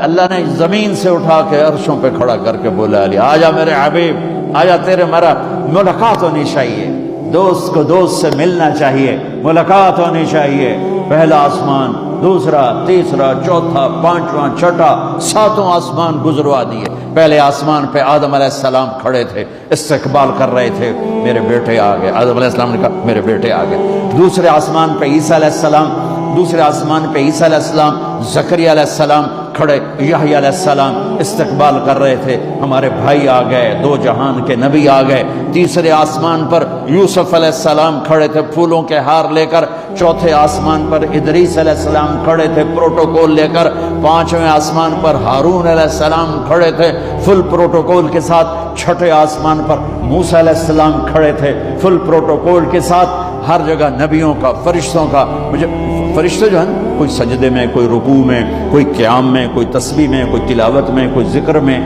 اللہ نے زمین سے اٹھا کے عرشوں پہ کھڑا کر کے بولا علی آجا میرے حبیب آجا، تیرے میرا ملاقات ہونی چاہیے، دوست کو دوست سے ملنا چاہیے، ملاقات ہونی چاہیے۔ پہلا آسمان، دوسرا، تیسرا، چوتھا، پانچواں، چھٹا، ساتوں آسمان گزروا دیے۔ پہلے آسمان پہ آدم علیہ السلام کھڑے تھے، استقبال کر رہے تھے، میرے بیٹے آ گئے۔ آدم علیہ السلام نے کہا میرے بیٹے آ گئے۔ دوسرے آسمان پہ عیسیٰ علیہ السلام، دوسرے آسمان پہ عیسیٰ علیہ السلام، زکریا علیہ السلام کھڑے، یحییٰ علیہ السلام استقبال کر رہے تھے، ہمارے بھائی آ گئے، دو جہان کے نبی آ گئے۔ تیسرے آسمان پر یوسف علیہ السلام کھڑے تھے پھولوں کے ہار لے کر۔ چوتھے آسمان پر ادریس علیہ السلام کھڑے تھے پروٹوکول لے کر۔ پانچویں آسمان پر ہارون علیہ السلام کھڑے تھے فل پروٹوکول کے ساتھ۔ چھٹے آسمان پر موسیٰ علیہ السلام کھڑے تھے فل پروٹوکول کے ساتھ۔ ہر جگہ نبیوں کا، فرشتوں کا، مجھے فرشتے جو ہیں کوئی سجدے میں، کوئی رکوع میں، کوئی قیام میں، کوئی تسبیح میں، کوئی تلاوت میں، کوئی ذکر میں،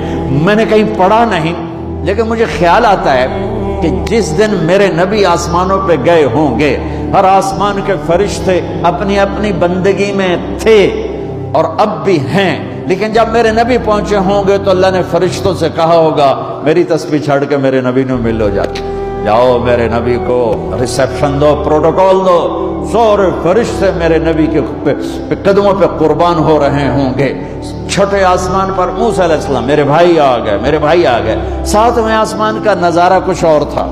میں نے کہیں پڑھا نہیں، لیکن مجھے خیال آتا ہے کہ جس دن میرے نبی آسمانوں پہ گئے ہوں گے، ہر آسمان کے فرشتے اپنی اپنی بندگی میں تھے اور اب بھی ہیں، لیکن جب میرے نبی پہنچے ہوں گے تو اللہ نے فرشتوں سے کہا ہوگا میری تسبیح چھڑ کے میرے نبی نے ملو جاؤ میرے نبی کو ریسیپشن دو، پروٹوکول دو۔ سورے فرشتے میرے نبی کے قدموں پہ قربان ہو رہے ہوں گے۔ چھٹے آسمان پر موسیٰ علیہ السلام، میرے بھائی آ گئے، میرے بھائی آ گئے۔ ساتویں آسمان کا نظارہ کچھ اور تھا،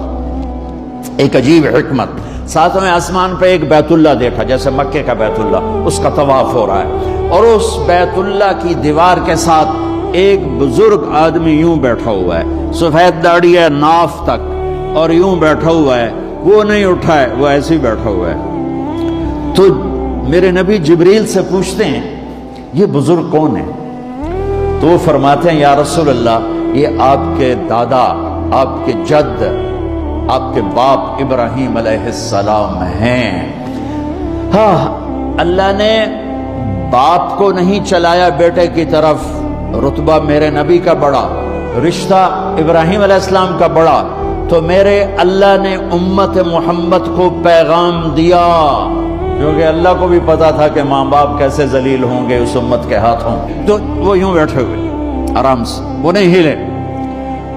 ایک عجیب حکمت۔ ساتویں آسمان پہ ایک بیت اللہ دیکھا، جیسے مکے کا بیت اللہ، اس کا طواف ہو رہا ہے، اور اس بیت اللہ کی دیوار کے ساتھ ایک بزرگ آدمی یوں بیٹھا ہوا ہے، سفید داڑھی ہے ناف تک، اور یوں بیٹھا ہوا ہے، وہ نہیں اٹھا ہے، وہ ایسے ہی بیٹھا ہوا ہے۔ تو میرے نبی جبریل سے پوچھتے ہیں یہ بزرگ کون ہے؟ تو وہ فرماتے ہیں یا رسول اللہ یہ آپ کے دادا، آپ کے جد، آپ کے باپ ابراہیم علیہ السلام ہیں۔ ہاں، اللہ نے باپ کو نہیں چلایا بیٹے کی طرف، رتبہ میرے نبی کا بڑا، رشتہ ابراہیم علیہ السلام کا بڑا، تو میرے اللہ نے امت محمد کو پیغام دیا، کیونکہ اللہ کو بھی پتا تھا کہ ماں باپ کیسے ذلیل ہوں گے اس امت کے ہاتھوں، تو وہ یوں بیٹھے ہوئے آرام سے، وہ نہیں ہلے۔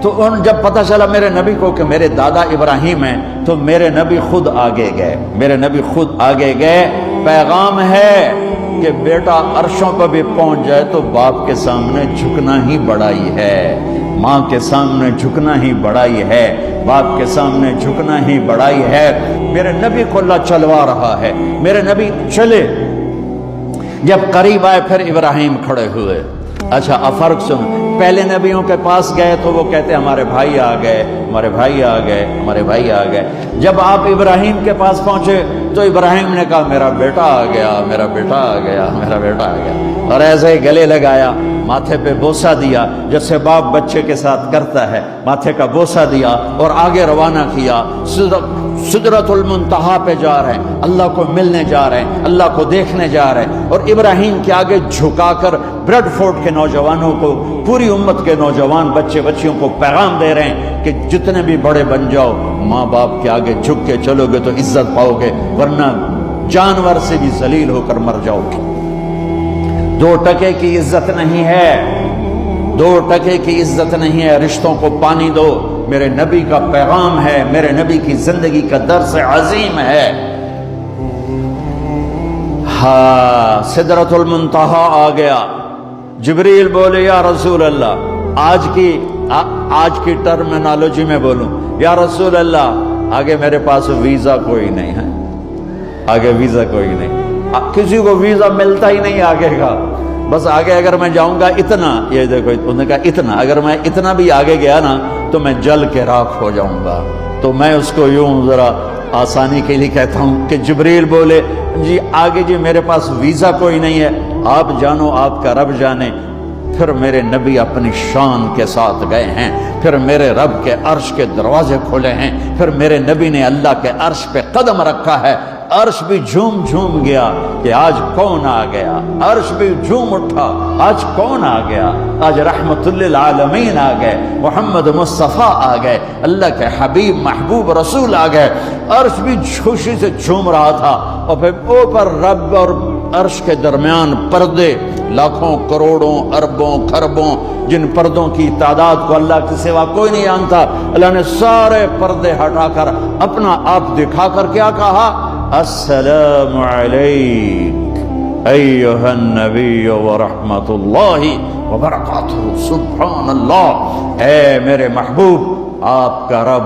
تو جب پتہ چلا میرے نبی کو کہ میرے دادا ابراہیم ہیں، تو میرے نبی خود آگے گئے، میرے نبی خود آگے گئے۔ پیغام ہے کہ بیٹا عرشوں پر بھی پہنچ جائے تو باپ کے سامنے جھکنا ہی بڑائی ہے، ماں کے سامنے جھکنا ہی بڑائی ہے، باپ کے سامنے جھکنا ہی بڑائی ہے۔ میرے نبی کو اللہ چلوا رہا ہے، میرے نبی چلے، جب قریب آئے پھر ابراہیم کھڑے ہوئے۔ اچھا اب فرق سن، پہلے نبیوں کے پاس گئے تو وہ کہتے ہمارے بھائی آ گئے، ہمارے بھائی آ گئے، ہمارے بھائی آ گئے۔ جب آپ ابراہیم کے پاس پہنچے تو ابراہیم نے کہا میرا بیٹا آ گیا، میرا بیٹا آ گیا، میرا بیٹا آ گیا، اور ایسے ہی گلے لگایا، ماتھے پہ بوسہ دیا، جیسے باپ بچے کے ساتھ کرتا ہے، ماتھے کا بوسہ دیا اور آگے روانہ کیا۔ سدرۃ المنتہا پہ جا رہے ہیں، اللہ کو ملنے جا رہے ہیں، اللہ کو دیکھنے جا رہے ہیں، اور ابراہیم کے آگے جھکا کر بریڈ فورٹ کے نوجوانوں کو، پوری امت کے نوجوان بچے بچیوں کو پیغام دے رہے ہیں کہ جتنے بھی بڑے بن جاؤ، ماں باپ کے آگے جھک کے چلو گے تو عزت پاؤ گے، ورنہ جانور سے بھی ذلیل ہو کر مر جاؤ گے۔ 2 ٹکے کی عزت نہیں ہے، 2 ٹکے کی عزت نہیں ہے، رشتوں کو پانی دو۔ میرے نبی کا پیغام ہے، میرے نبی کی زندگی کا درس عظیم ہے۔ ہاں، سدرۃ المنتہا آ گیا، جبریل بولے یا رسول اللہ، آج کی ٹرمینالوجی میں بولوں، یا رسول اللہ آگے میرے پاس ویزا کوئی نہیں ہے، آگے ویزا کوئی نہیں، کسی کو ویزا ملتا ہی نہیں آگے کا، بس آگے اگر میں جاؤں گا اتنا، یہ دیکھو انہوں نے کہا اتنا، اگر میں اتنا بھی آگے گیا نا تو میں جل کے راکھ ہو جاؤں گا۔ تو میں اس کو یوں ذرا آسانی کے لیے کہتا ہوں کہ جبریل بولے جی آگے جی میرے پاس ویزا کوئی نہیں ہے، آپ جانو آپ کا رب جانے۔ پھر میرے نبی اپنی شان کے ساتھ گئے ہیں، پھر میرے رب کے عرش کے دروازے کھولے ہیں، پھر میرے نبی نے اللہ کے عرش پہ قدم رکھا ہے، عرش بھی جھوم جھوم گیا کہ آج کون آ گیا، عرش بھی جھوم اٹھا آج کون آ گیا، آج رحمت للعالمین آ گئے، محمد مصطفیٰ آ گئے، اللہ کے حبیب محبوب رسول آ گئے۔ عرش بھی خوشی سے جھوم رہا تھا، اور پھر اوپر رب اور عرش کے درمیان پردے لاکھوں کروڑوں اربوں خربوں، جن پردوں کی تعداد کو اللہ کے سوا کوئی نہیں جانتا، اللہ نے سارے پردے ہٹا کر اپنا آپ دکھا کر کیا کہا؟ السلام علیک ایھا النبی ورحمۃ اللہ وبرکاتہ۔ سبحان اللہ، اے میرے محبوب، آپ کا رب